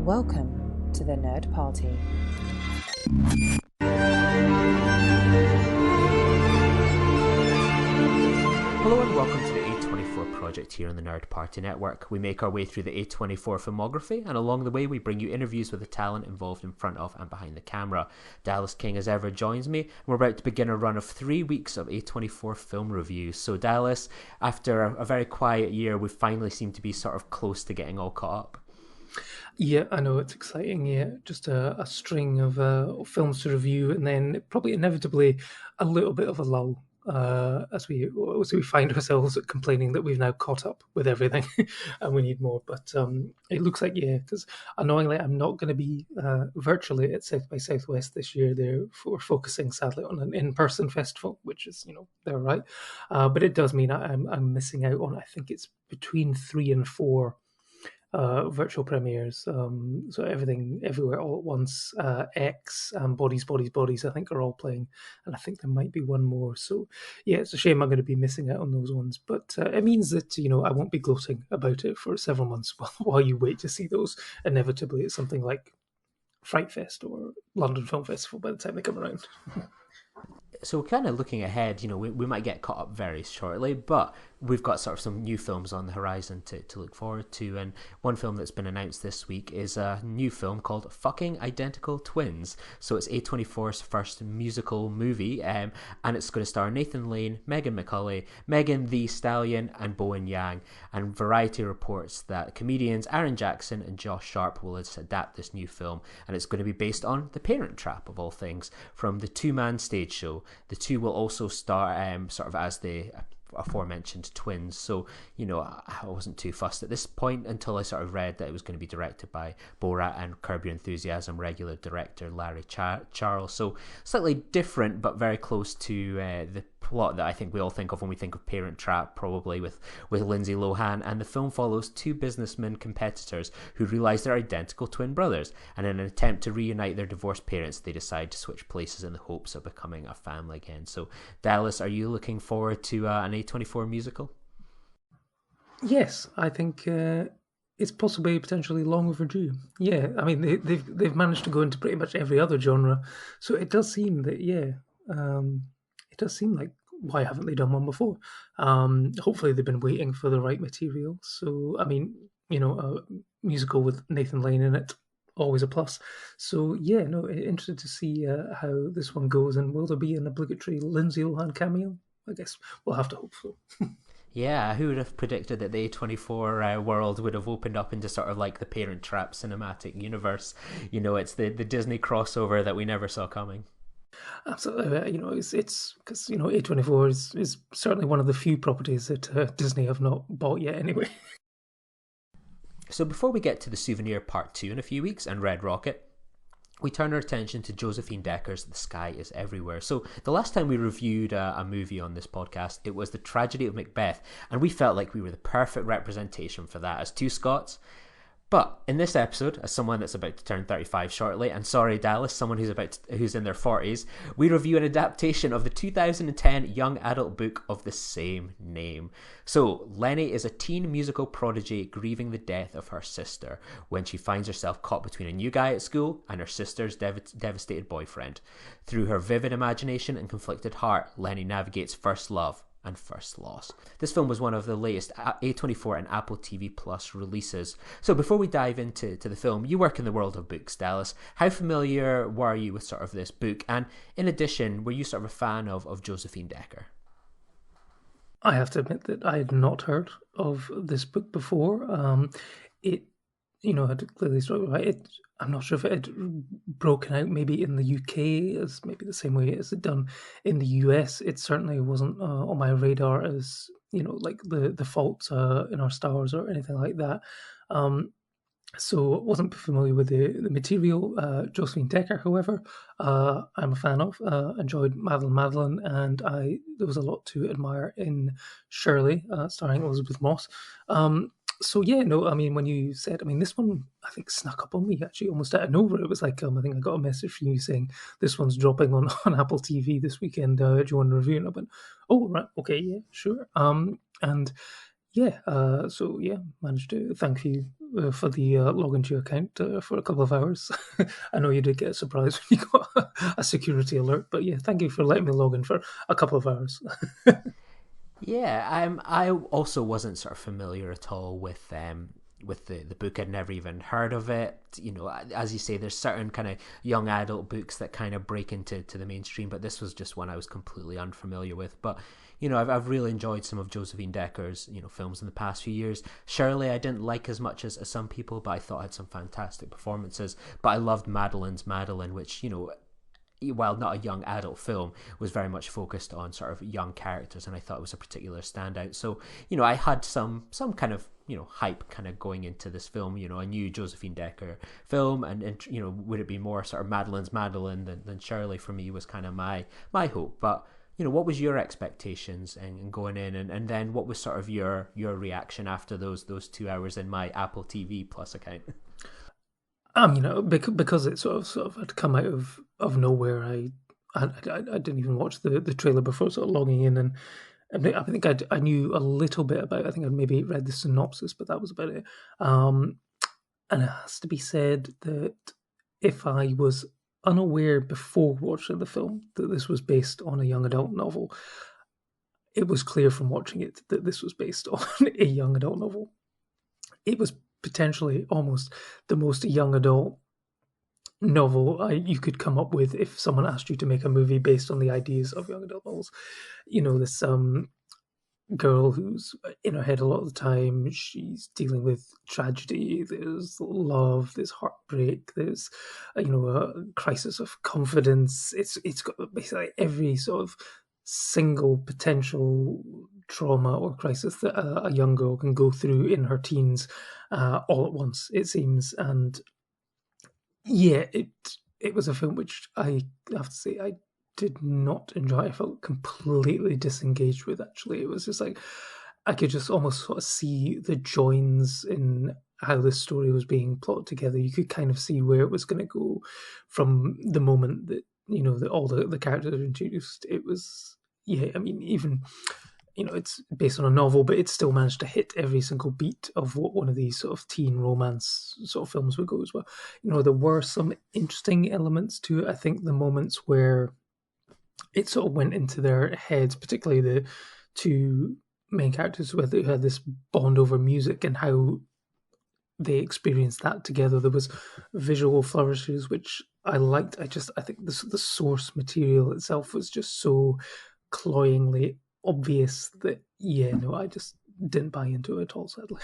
Welcome to the Nerd Party. Hello and welcome to the A24 project here on the Nerd Party Network. We make our way through the A24 filmography, and along the way we bring you interviews with the talent involved in front of and behind the camera. Dallas King as ever joins me, and we're about to begin a run of 3 weeks of A24 film reviews. So Dallas, after a very quiet year, we finally seem to be sort of close to getting all caught up. Yeah, I know, it's exciting. Yeah, just a string of films to review, and then probably inevitably a little bit of a lull as we find ourselves complaining that we've now caught up with everything and we need more. But it looks like, yeah, because annoyingly I'm not going to be virtually at South by Southwest this year. We're focusing sadly on an in-person festival, which is, they're right. But it does mean I'm missing out on, I think it's between 3 and 4 virtual premieres. So everything, everywhere, all at once. X and Bodies, I think are all playing, and I think there might be one more. So yeah, it's a shame I'm going to be missing out on those ones. But it means that I won't be gloating about it for several months while you wait to see those. Inevitably, it's something like Fright Fest or London Film Festival by the time they come around. So kind of looking ahead, we might get caught up very shortly, but we've got sort of some new films on the horizon to look forward to. And one film that's been announced this week is a new film called Fucking Identical Twins. So it's A24's first musical movie, and it's going to star Nathan Lane, Megan McCulley, Megan Thee Stallion, and Bowen Yang. And Variety reports that comedians Aaron Jackson and Josh Sharp will adapt this new film, and it's going to be based on The Parent Trap, of all things, from the two-man stage show. The two will also star sort of as the aforementioned twins. So, I wasn't too fussed at this point until I sort of read that it was going to be directed by Borat and Curb Your Enthusiasm regular director Larry Charles. So slightly different, but very close to the plot that I think we all think of when we think of Parent Trap, probably with Lindsay Lohan. And the film follows two businessmen competitors who realise they're identical twin brothers, and in an attempt to reunite their divorced parents, they decide to switch places in the hopes of becoming a family again. So Dallas, are you looking forward to an A24 musical? Yes, I think it's possibly potentially long overdue. Yeah, I mean they've managed to go into pretty much every other genre, so it does seem that it does seem like, why haven't they done one before? Hopefully they've been waiting for the right material. So I mean, a musical with Nathan Lane in it, always a plus. So yeah, no, interested to see how this one goes, and will there be an obligatory Lindsay Lohan cameo? I guess we'll have to hope so. Yeah, who would have predicted that the A24 world would have opened up into sort of like the Parent Trap cinematic universe? It's the Disney crossover that we never saw coming. Absolutely, it's because A24 is certainly one of the few properties that Disney have not bought yet. Anyway. So before we get to The Souvenir Part 2 in a few weeks and Red Rocket, we turn our attention to Josephine Decker's The Sky is Everywhere. So the last time we reviewed a movie on this podcast, it was The Tragedy of Macbeth, and we felt like we were the perfect representation for that as two Scots. But in this episode, as someone that's about to turn 35 shortly, and sorry Dallas, someone who's in their 40s, we review an adaptation of the 2010 young adult book of the same name. So Lennie is a teen musical prodigy grieving the death of her sister when she finds herself caught between a new guy at school and her sister's devastated boyfriend. Through her vivid imagination and conflicted heart, Lennie navigates first love and first loss. This film was one of the latest A24 and Apple TV Plus releases. So before we dive into the film, you work in the world of books, Dallas. How familiar were you with sort of this book? And in addition, were you sort of a fan of Josephine Decker? I have to admit that I had not heard of this book before. It had clearly started, right? I'm not sure if it had broken out maybe in the UK as maybe the same way as it done in the US. It certainly wasn't on my radar as, like the faults in our stars or anything like that. So I wasn't familiar with the material. Josephine Decker, however, I'm a fan of. Enjoyed Madeline, and there was a lot to admire in Shirley, starring Elizabeth Moss. So yeah, no, I mean, when you said, this one, I think snuck up on me actually almost out of nowhere. It was like, I think I got a message from you saying this one's dropping on Apple TV this weekend. Do you want to review it? And I went, oh, right, okay, yeah, sure. And Yeah, so yeah, managed to thank you for the login to your account for a couple of hours. I know you did get a surprise when you got a security alert, but yeah, thank you for letting me log in for a couple of hours. Yeah, I also wasn't sort of familiar at all with the book. I'd never even heard of it. You know, as you say, there's certain kind of young adult books that kind of break into the mainstream, but this was just one I was completely unfamiliar with. But you know, I've really enjoyed some of Josephine Decker's films in the past few years. Shirley, I didn't like as much as some people, but I thought had some fantastic performances. But I loved Madeline's Madeline, which while not a young adult film, was very much focused on sort of young characters, and I thought it was a particular standout. So, I had some kind of hype kind of going into this film. A new Josephine Decker film, and would it be more sort of Madeline's Madeline than Shirley for me was kind of my hope. But what was your expectations and going in, and then what was sort of your reaction after those 2 hours in my Apple TV Plus account? Because it sort of had come out of nowhere. I didn't even watch the trailer before sort of logging in, and I think I knew a little bit about. I think I'd maybe read the synopsis, but that was about it. And it has to be said that if I was unaware before watching the film that this was based on a young adult novel, it was clear from watching it that this was based on a young adult novel. It was potentially almost the most young adult novel you could come up with if someone asked you to make a movie based on the ideas of young adult novels. This girl who's in her head a lot of the time. She's dealing with tragedy. There's love. There's heartbreak. There's a crisis of confidence. It's got basically every sort of single potential trauma or crisis that a young girl can go through in her teens all at once, it seems. And yeah, it was a film which I have to say I did not enjoy. I felt completely disengaged with. Actually, it was just like I could just almost sort of see the joins in how the story was being plotted together. You could kind of see where it was going to go from the moment that that all the characters are introduced. It was I mean, even it's based on a novel, but it still managed to hit every single beat of what one of these sort of teen romance sort of films would go as well. There were some interesting elements to it. I think the moments where it sort of went into their heads, particularly the two main characters who had this bond over music and how they experienced that together. There was visual flourishes which I liked. I think the source material itself was just so cloyingly obvious that I just didn't buy into it at all, sadly.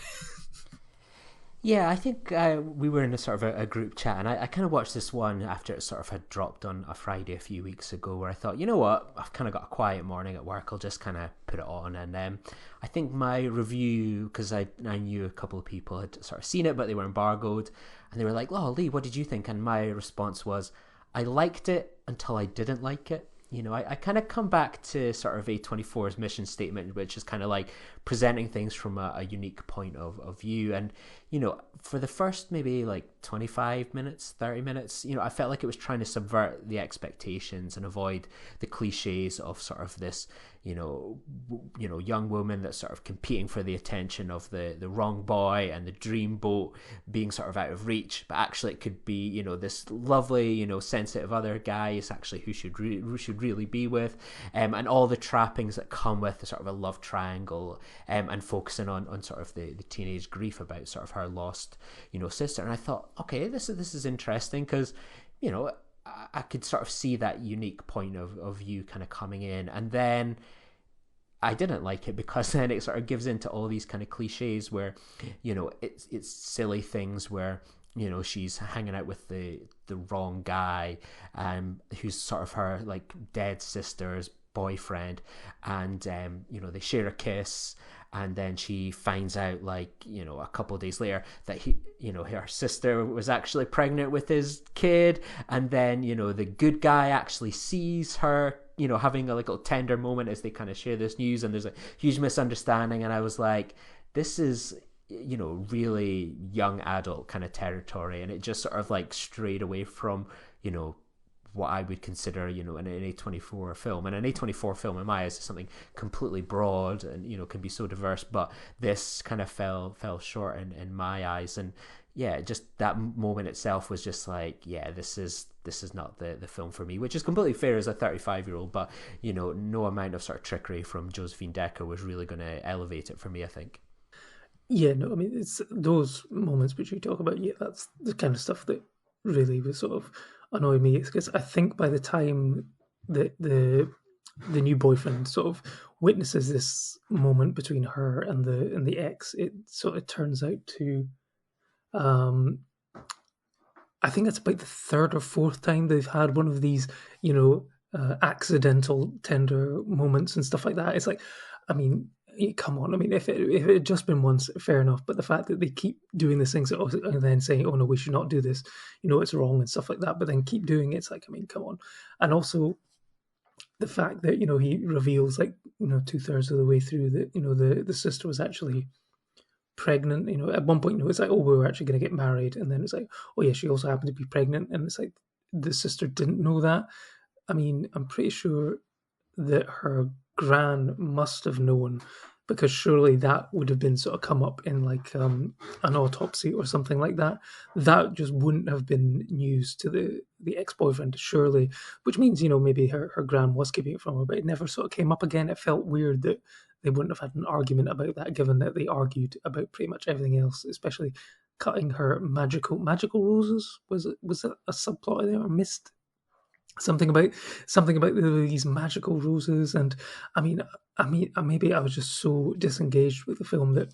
Yeah, I think we were in a sort of a group chat, and I kind of watched this one after it sort of had dropped on a Friday a few weeks ago, where I thought, you know what, I've kind of got a quiet morning at work, I'll just kind of put it on. And I think my review, because I knew a couple of people had sort of seen it, but they were embargoed, and they were like, oh, Lee, what did you think? And my response was, I liked it until I didn't like it. I kind of come back to sort of A24's mission statement, which is kind of like presenting things from a unique point of view. And, for the first maybe like 25 minutes, 30 minutes, I felt like it was trying to subvert the expectations and avoid the cliches of sort of this, young woman that's sort of competing for the attention of the wrong boy, and the dream boat being sort of out of reach. But actually it could be, this lovely, sensitive other guy is actually who should really be with, and all the trappings that come with the sort of a love triangle, and focusing on sort of the teenage grief about sort of her lost, sister. And I thought, okay, this is interesting, because, I could sort of see that unique point of view kind of coming in. And then I didn't like it, because then it sort of gives into all these kind of cliches where, it's silly things where, she's hanging out with the wrong guy, who's sort of her like dead sister's boyfriend, and they share a kiss, and then she finds out, like, a couple of days later that her sister was actually pregnant with his kid, and then the good guy actually sees her having a little tender moment as they kind of share this news, and there's a huge misunderstanding. And I was like, this is really young adult kind of territory, and it just sort of like strayed away from what I would consider, an A24 film. And an A24 film, in my eyes, is something completely broad and, can be so diverse. But this kind of fell short in my eyes. And yeah, just that moment itself was just like, yeah, this is not the film for me, which is completely fair as a 35-year-old. But, no amount of sort of trickery from Josephine Decker was really going to elevate it for me, I think. Yeah, no, I mean, it's those moments which you talk about. Yeah, that's the kind of stuff that really was sort of annoyed me. Because I think by the time that the new boyfriend sort of witnesses this moment between her and the ex, it sort of turns out to, um, I think it's about the third or fourth time they've had one of these, accidental tender moments and stuff like that. It's like, I mean, come on. I mean, if it had just been once, fair enough. But the fact that they keep doing these things and then saying, "Oh no, we should not do this," it's wrong and stuff like that. But then keep doing it. It's like, I mean, come on. And also the fact that he reveals like 2/3 of the way through that the sister was actually pregnant. At one point, it's like, oh, we were actually going to get married, and then it's like, oh yeah, she also happened to be pregnant, and it's like the sister didn't know that. I mean, I'm pretty sure that her gran must have known, because surely that would have been sort of come up in like an autopsy or something like that. That just wouldn't have been news to the ex-boyfriend, surely, which means maybe her gran was keeping it from her, but it never sort of came up again. It felt weird that they wouldn't have had an argument about that, given that they argued about pretty much everything else, especially cutting her magical roses. Was that a subplot in there, or missed something about these magical roses? And I mean, maybe I was just so disengaged with the film that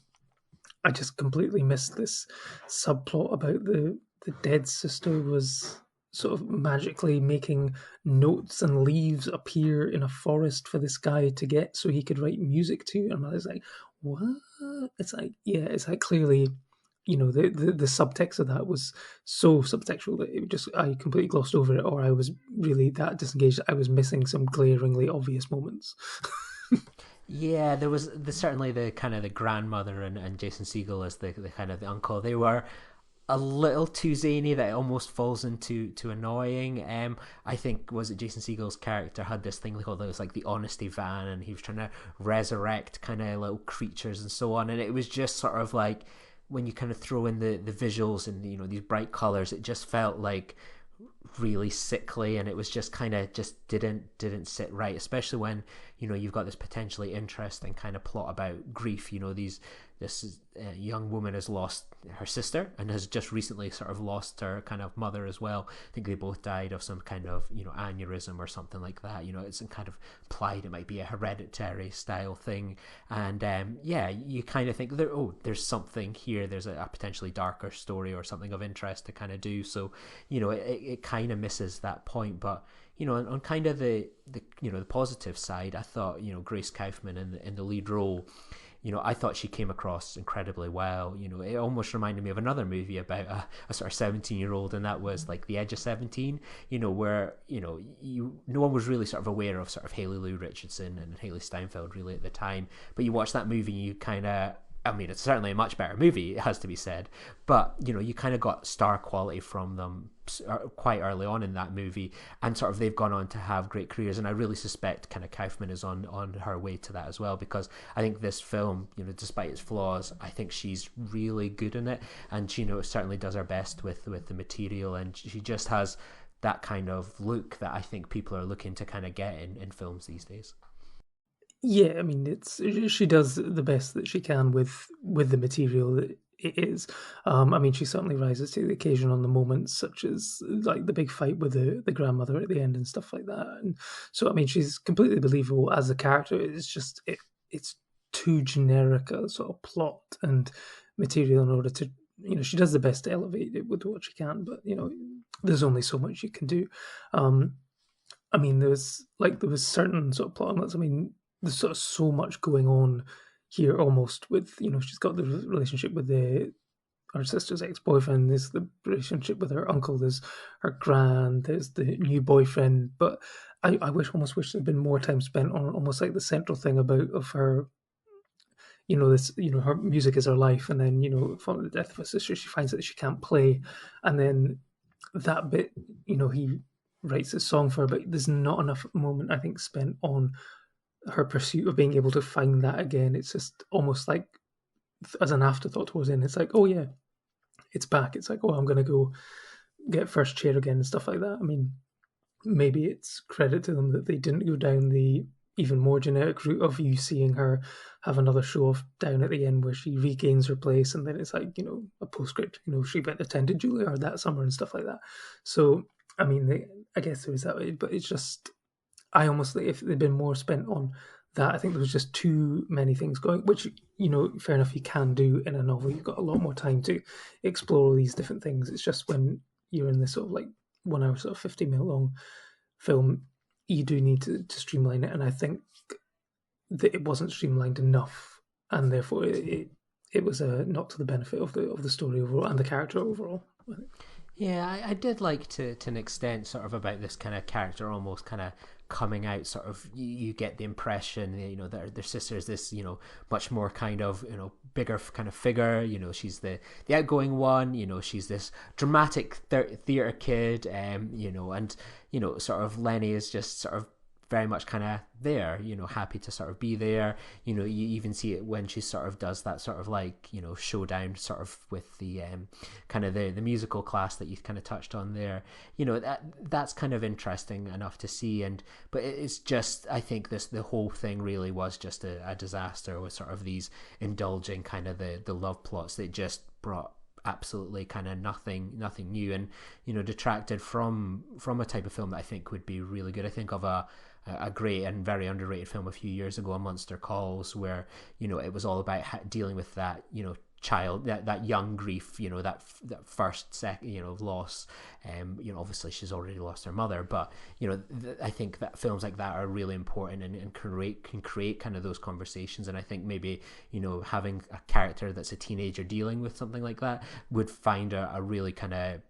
I just completely missed this subplot about the dead sister was sort of magically making notes and leaves appear in a forest for this guy to get so he could write music to. And I was like, what? It's like, yeah, it's like clearly, the subtext of that was so subtextual that I completely glossed over it, or I was really that disengaged that I was missing some glaringly obvious moments. Yeah, there was certainly the kind of the grandmother and Jason Segel as the kind of the uncle. They were a little too zany that it almost falls into annoying. I think was it Jason Segel's character had this thing called it was like the honesty van, and he was trying to resurrect kind of little creatures and so on, and it was just sort of like when you kind of throw in the visuals and these bright colors, it just felt like really sickly, and it was just kind of just didn't sit right, especially when you've got this potentially interesting kind of plot about grief. This young woman has lost her sister and has just recently sort of lost her kind of mother as well. I think they both died of some kind of aneurysm or something like that. It's kind of implied it might be a hereditary style thing, and yeah, you kind of think there's something here. There's a potentially darker story or something of interest to kind of do. So it kind of misses that point, but on kind of the positive side, I thought Grace Kaufman in the lead role, I thought she came across incredibly well. It almost reminded me of another movie about a sort of 17-year-old, and that was like The Edge of 17. Where no one was really sort of aware of sort of Haley Lou Richardson and Haley Steinfeld really at the time, but you watch that movie, you kind of. I mean, it's certainly a much better movie, it has to be said, but you kind of got star quality from them quite early on in that movie, and sort of they've gone on to have great careers, and I really suspect kind of Kaufman is on her way to that as well, because I think this film, despite its flaws, I think she's really good in it, and she certainly does her best with the material, and she just has that kind of look that I think people are looking to kind of get in films these days. Yeah, I mean, she does the best that she can with the material that it is. I mean, she certainly rises to the occasion on the moments such as like the big fight with the grandmother at the end and stuff like that. And so, I mean, she's completely believable as a character. It's just it's too generic a sort of plot and material in order to she does the best to elevate it with what she can, but there's only so much you can do. I mean, there was certain sort of plot elements. I mean, there's sort of so much going on here almost with, she's got the relationship with her sister's ex-boyfriend, there's the relationship with her uncle, there's her gran, there's the new boyfriend. But I almost wish there'd been more time spent on almost like the central thing of her, her music is her life. And then, following the death of her sister, she finds that she can't play. And then that bit, he writes a song for her, but there's not enough moment, I think, spent on her pursuit of being able to find that again. It's just almost like as an afterthought towards the end. It's like, oh yeah, it's back. It's like, oh, I'm going to go get first chair again and stuff like that. I mean, maybe it's credit to them that they didn't go down the even more generic route of you seeing her have another show off down at the end where she regains her place, and then it's like, a postscript, she went and attended Juilliard that summer and stuff like that. So, I mean, I guess there is that way, but it's just, I almost think if there'd been more spent on that, I think there was just too many things going, which, fair enough, you can do in a novel. You've got a lot more time to explore all these different things. It's just when you're in this sort of like 1 hour, sort of 50-minute long film, you do need to streamline it, and I think that it wasn't streamlined enough, and therefore it was not to the benefit of the story overall and the character overall. Yeah, I did like to an extent sort of about this kind of character almost kind of coming out. Sort of you get the impression that their sister is this much more kind of bigger kind of figure. She's the outgoing one. She's this dramatic theater kid. And sort of Lennie is just sort of very much kind of there, happy to sort of be there. You even see it when she sort of does that sort of like, showdown sort of with the kind of the musical class that you kind of touched on there. That's kind of interesting enough to see. But it's just, I think the whole thing really was just a disaster with sort of these indulging kind of the love plots that just brought absolutely kind of nothing new, and detracted from a type of film that I think would be really good. I think of a great and very underrated film a few years ago, A Monster Calls, where it was all about dealing with that child, that young grief, that first loss. Obviously she's already lost her mother, but I think that films like that are really important and can create kind of those conversations. And I think maybe having a character that's a teenager dealing with something like that would find a really kind of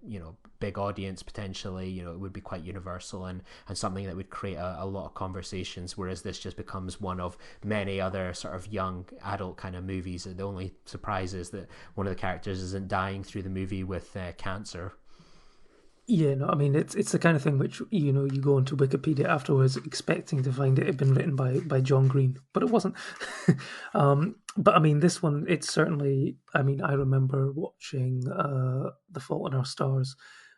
big audience potentially. It would be quite universal and something that would create a lot of conversations, whereas this just becomes one of many other sort of young adult kind of movies. The only surprise is that one of the characters isn't dying through the movie with cancer. Yeah, no, I mean it's the kind of thing which you go onto Wikipedia afterwards expecting to find it had been written by John Green, but it wasn't. But I mean, this one, it's certainly. I mean, I remember watching The Fault in Our Stars.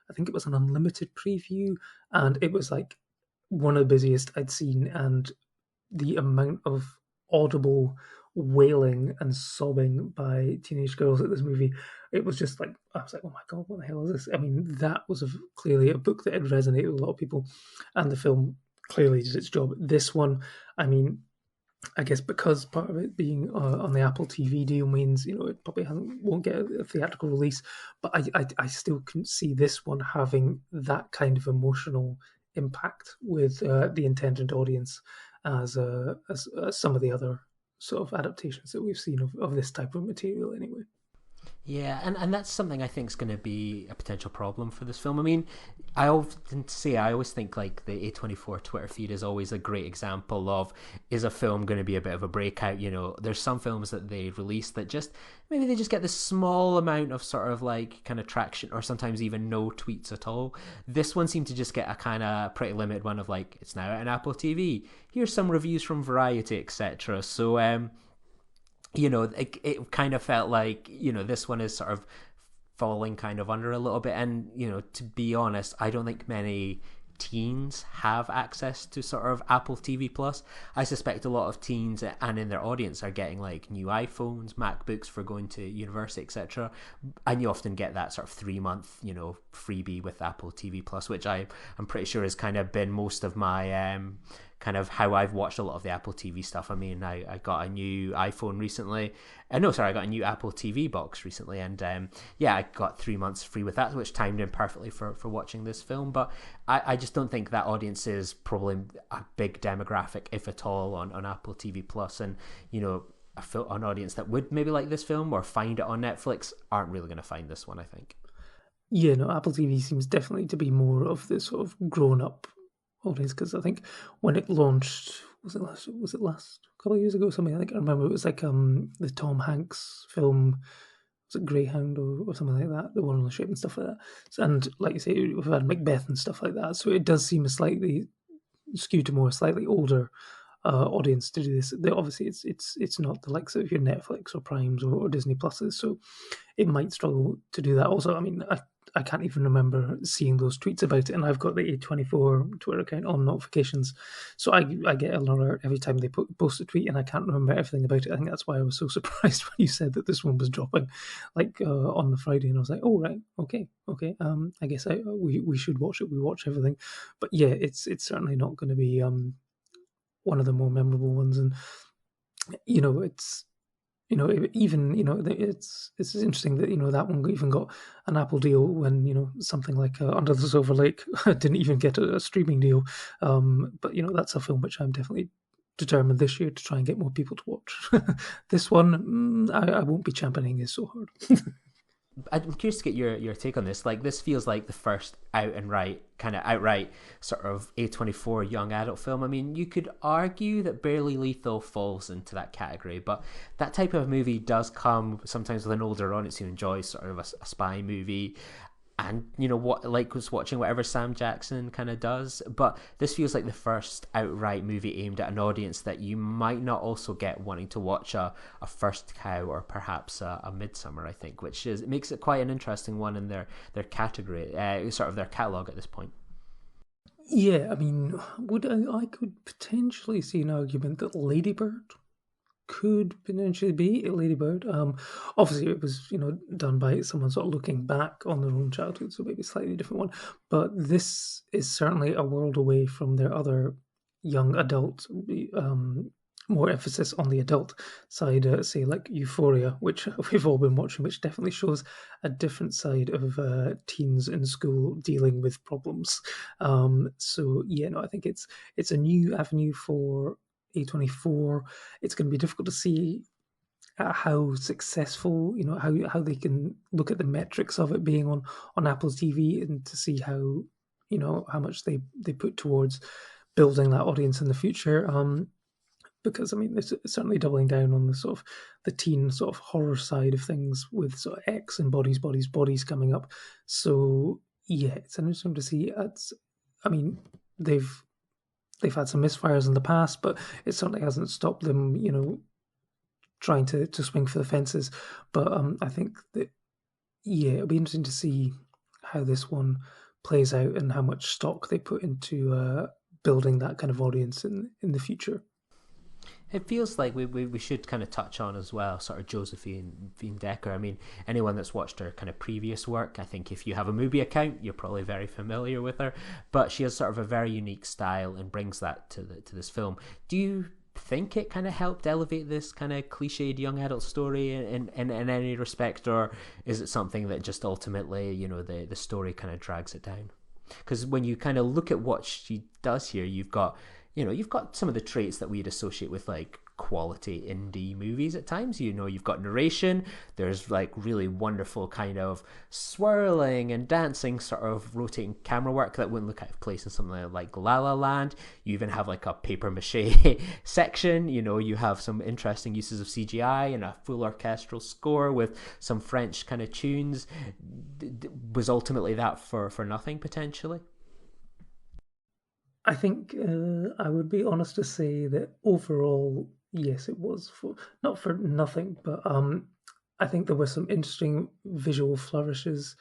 I think it was an unlimited preview, and it was like one of the busiest I'd seen, and the amount of audible wailing and sobbing by teenage girls at this movie, it was just like, I was like, oh my god, what the hell is this? I mean, that was clearly a book that had resonated with a lot of people, and the film clearly did its job. This one, I mean, I guess because part of it being on the Apple TV deal means it probably won't get a theatrical release, but I still couldn't see this one having that kind of emotional impact with the intended audience as some of the other sort of adaptations that we've seen of this type of material anyway. Yeah, and that's something I think is going to be a potential problem for this film. I mean, I always think like the A24 Twitter feed is always a great example of, is a film going to be a bit of a breakout? There's some films that they release that just, maybe they just get this small amount of sort of like kind of traction, or sometimes even no tweets at all. This one seemed to just get a kind of pretty limited one of like, it's now on Apple TV. Here's some reviews from Variety, etc. So, it kind of felt like, this one is sort of falling kind of under a little bit. And, to be honest, I don't think many teens have access to sort of Apple TV Plus. I suspect a lot of teens and in their audience are getting like new iPhones, MacBooks for going to university, etc. And you often get that sort of 3-month, freebie with Apple TV Plus, which I'm pretty sure has kind of been most of my kind of how I've watched a lot of the Apple TV stuff. I mean, I got a new iPhone recently. I got a new Apple TV box recently, and I got 3 months free with that, which timed in perfectly for watching this film. But I just don't think that audience is probably a big demographic, if at all, on Apple TV Plus. And, an audience that would maybe like this film or find it on Netflix aren't really going to find this one, I think. Yeah, no, Apple TV seems definitely to be more of the sort of grown-up audience, because I think when it launched, was it last couple of years ago or something? I remember it was like the Tom Hanks film was it Greyhound or something like that, the one on the ship and stuff like that. And like you say, we've had Macbeth and stuff like that, so it does seem a slightly skewed to more slightly older audience to do this. Obviously, it's not the likes of your Netflix or Primes or Disney Pluses, so it might struggle to do that. Also, I mean, I can't even remember seeing those tweets about it, and I've got the A24 Twitter account on notifications, so I get an alert every time they post a tweet, and I can't remember everything about it. I think that's why I was so surprised when you said that this one was dropping, like on the Friday, and I was like, oh right, okay. I guess we should watch it. We watch everything, but yeah, it's certainly not going to be one of the more memorable ones, and it's even it's interesting that that one even got an Apple deal when something like Under the Silver Lake didn't even get a streaming deal. But that's a film which I'm definitely determined this year to try and get more people to watch. This one, I won't be championing it so hard. I'm curious to get your take on this. Like, this feels like the first outright sort of A24 young adult film. I mean, you could argue that Barely Lethal falls into that category, but that type of movie does come sometimes with an older audience who enjoys sort of a spy movie, and what, like, was watching whatever Sam Jackson kind of does. But this feels like the first outright movie aimed at an audience that you might not also get wanting to watch a First Cow or perhaps a Midsummer, I think, which is, it makes it quite an interesting one in their category, sort of their catalogue at this point. Yeah, I mean, I could potentially see an argument that Ladybird could potentially be a Ladybird. Obviously, it was done by someone sort of looking back on their own childhood, so maybe a slightly different one. But this is certainly a world away from their other young adult, more emphasis on the adult side, say like Euphoria, which we've all been watching, which definitely shows a different side of teens in school dealing with problems. So yeah, no, I think it's a new avenue for A24. It's going to be difficult to see how successful, how they can look at the metrics of it being on Apple's TV, and to see how much they put towards building that audience in the future. Because I mean, it's certainly doubling down on the sort of the teen sort of horror side of things with sort of X and bodies coming up. So yeah, it's interesting to see. I mean, they've had some misfires in the past, but it certainly hasn't stopped them, trying to swing for the fences. But I think that, yeah, it'll be interesting to see how this one plays out and how much stock they put into building that kind of audience in the future. It feels like we should kind of touch on as well sort of Josephine Decker. I mean, anyone that's watched her kind of previous work, I think if you have a movie account, you're probably very familiar with her. But she has sort of a very unique style and brings that to this film. Do you think it kind of helped elevate this kind of cliched young adult story in any respect, or is it something that just ultimately, the story kind of drags it down? Because when you kind of look at what she does here, you've got some of the traits that we'd associate with like quality indie movies at times. You've got narration, there's like really wonderful kind of swirling and dancing sort of rotating camera work that wouldn't look out of place in something like La La Land. You even have like a paper mache section, you have some interesting uses of CGI and a full orchestral score with some French kind of tunes. Was ultimately that for nothing potentially? I think I would be honest to say that overall, yes, it was not for nothing, but I think there were some interesting visual flourishes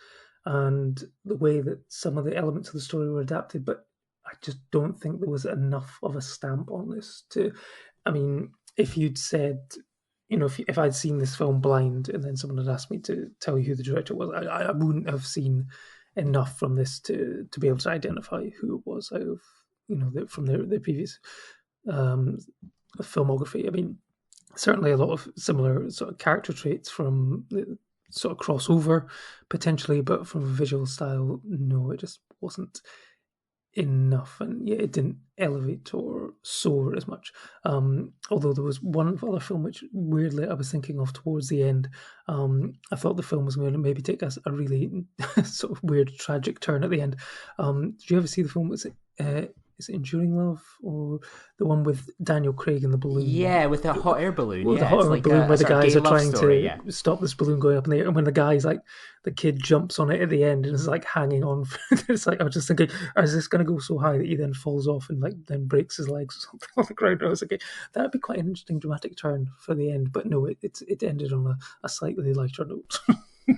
and the way that some of the elements of the story were adapted, but I just don't think there was enough of a stamp on this I mean, if you'd said, if I'd seen this film blind and then someone had asked me to tell you who the director was, I wouldn't have seen enough from this to be able to identify who it was out of from their previous filmography. I mean, certainly a lot of similar sort of character traits from the sort of crossover potentially, but from a visual style, no, it just wasn't enough, and yeah, it didn't elevate or soar as much. Although there was one other film which weirdly I was thinking of towards the end. I thought the film was going to maybe take us a really sort of weird tragic turn at the end. Did you ever see the film? Was it is it Enduring Love, or the one with Daniel Craig and the balloon? Yeah, with a hot air balloon. Well, the Yeah, hot it's air like balloon where a the sort of guys gay are love trying story. to Yeah. stop this balloon going up in the air, and when the guy's like, the kid jumps on it at the end and is like hanging on. It's like, I was just thinking, is this going to go so high that he then falls off and like then breaks his legs or something on the ground? I was like, that'd be quite an interesting dramatic turn for the end, but no, it ended on a slightly lighter note.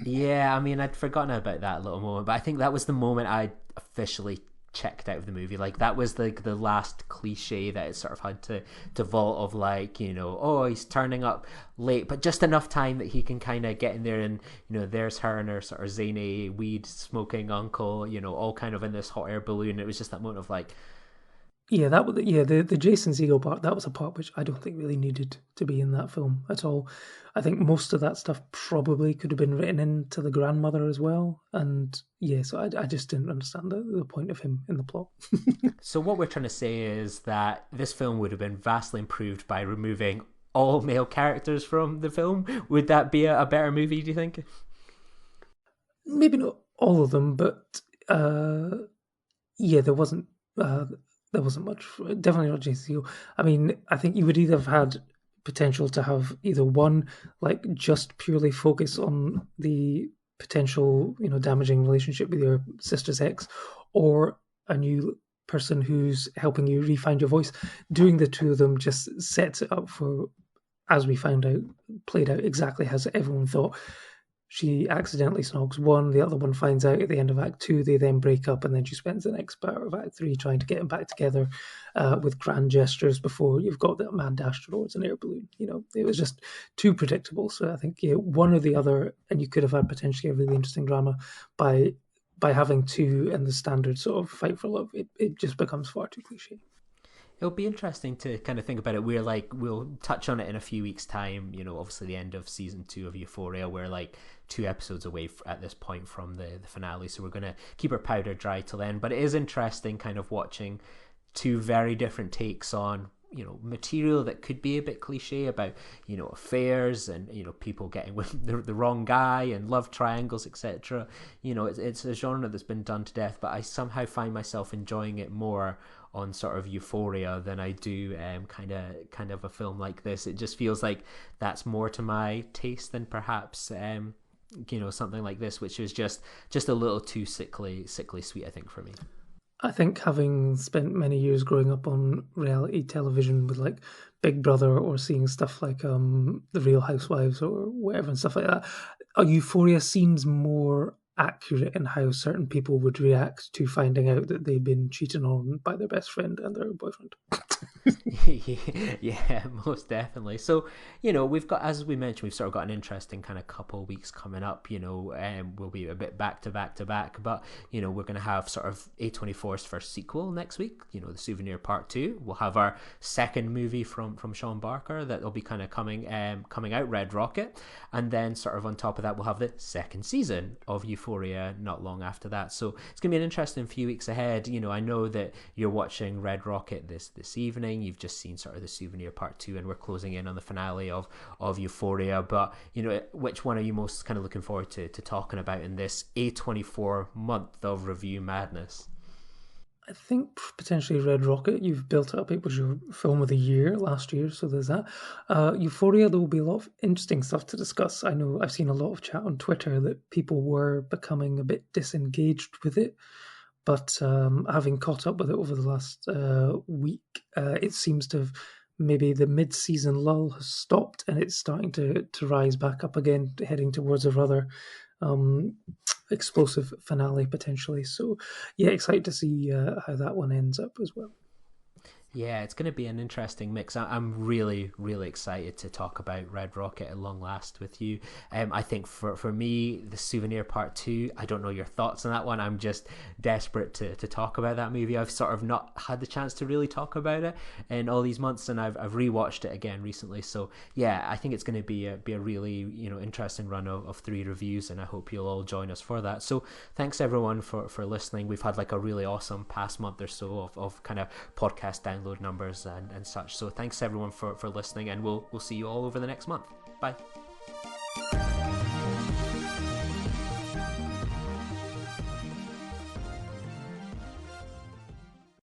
Yeah, I mean, I'd forgotten about that little moment, but I think that was the moment I officially checked out of the movie. Like, that was like the last cliche that it sort of had to vault of, like, you know, oh, he's turning up late, but just enough time that he can kind of get in there, and, you know, there's her and her sort of zany weed smoking uncle, you know, all kind of in this hot air balloon. It was just that moment of like, Yeah, the Jason Segel part, that was a part which I don't think really needed to be in that film at all. I think most of that stuff probably could have been written into the grandmother as well, and yeah, so I just didn't understand the point of him in the plot. so what we're trying to say is that this film would have been vastly improved by removing all male characters from the film. Would that be a better movie, do you think? Maybe not all of them, but yeah, uh, there wasn't much. Definitely not Jason Segel. I mean, I think you would either have had potential to have either one, like, just purely focus on the potential, damaging relationship with your sister's ex, or a new person who's helping you re-find your voice. Doing the two of them just sets it up for, as we found out, played out exactly as everyone thought. She accidentally snogs one, the other one finds out at the end of Act 2, they then break up, and then she spends the next part of Act 3 trying to get them back together with grand gestures before you've got that mad dash towards an air balloon. It was just too predictable. So I think, yeah, one or the other, and you could have had potentially a really interesting drama by having two in the standard sort of fight for love. It just becomes far too cliche. It'll be interesting to kind of think about it. We'll touch on it in a few weeks' time. You know, obviously the end of season 2 of Euphoria. We're like 2 episodes away at this point from the finale, so we're gonna keep our powder dry till then. But it is interesting, kind of watching 2 very different takes on, you know, material that could be a bit cliche about, you know, affairs and, you know, people getting with the wrong guy and love triangles, etc. You know, it's a genre that's been done to death, but I somehow find myself enjoying it more on sort of Euphoria than I do kind of a film like this. It just feels like that's more to my taste than perhaps you know, something like this, which is just a little too sickly sweet, I think, for me. I think, having spent many years growing up on reality television with like Big Brother, or seeing stuff like The Real Housewives or whatever and stuff like that, Euphoria seems more accurate in how certain people would react to finding out that they've been cheated on by their best friend and their boyfriend. Yeah, most definitely. So, you know, we've got, as we mentioned, we've sort of got an interesting kind of couple of weeks coming up. You know, we'll be a bit back to back, but, you know, we're going to have sort of A24's first sequel next week, you know, The Souvenir Part 2. We'll have our second movie from Sean Barker that will be kind of coming out, Red Rocket, and then sort of on top of that we'll have the second season of Euphoria not long after that. So it's going to be an interesting few weeks ahead. You know, I know that you're watching Red Rocket this evening. You've just seen sort of The Souvenir Part 2, and we're closing in on the finale of Euphoria. But, you know, which one are you most kind of looking forward to talking about in this A24 month of review madness? I think potentially Red Rocket. You've built it up. It was your film of the year last year, so there's that. Euphoria, there will be a lot of interesting stuff to discuss. I know I've seen a lot of chat on Twitter that people were becoming a bit disengaged with it, but having caught up with it over the last week, it seems to have, maybe the mid-season lull has stopped and it's starting to rise back up again, heading towards a rather explosive finale potentially. So yeah, excited to see how that one ends up as well. Yeah, it's going to be an interesting mix. I'm really, really excited to talk about Red Rocket at long last with you. I think for me, The Souvenir Part 2, I don't know your thoughts on that one. I'm just desperate to talk about that movie. I've sort of not had the chance to really talk about it in all these months, and I've rewatched it again recently. So yeah, I think it's going to be a really, you know, interesting run of 3 reviews, and I hope you'll all join us for that. So thanks everyone for listening. We've had like a really awesome past month or so of kind of podcast download numbers and such. So thanks everyone for listening, and we'll see you all over the next month. Bye.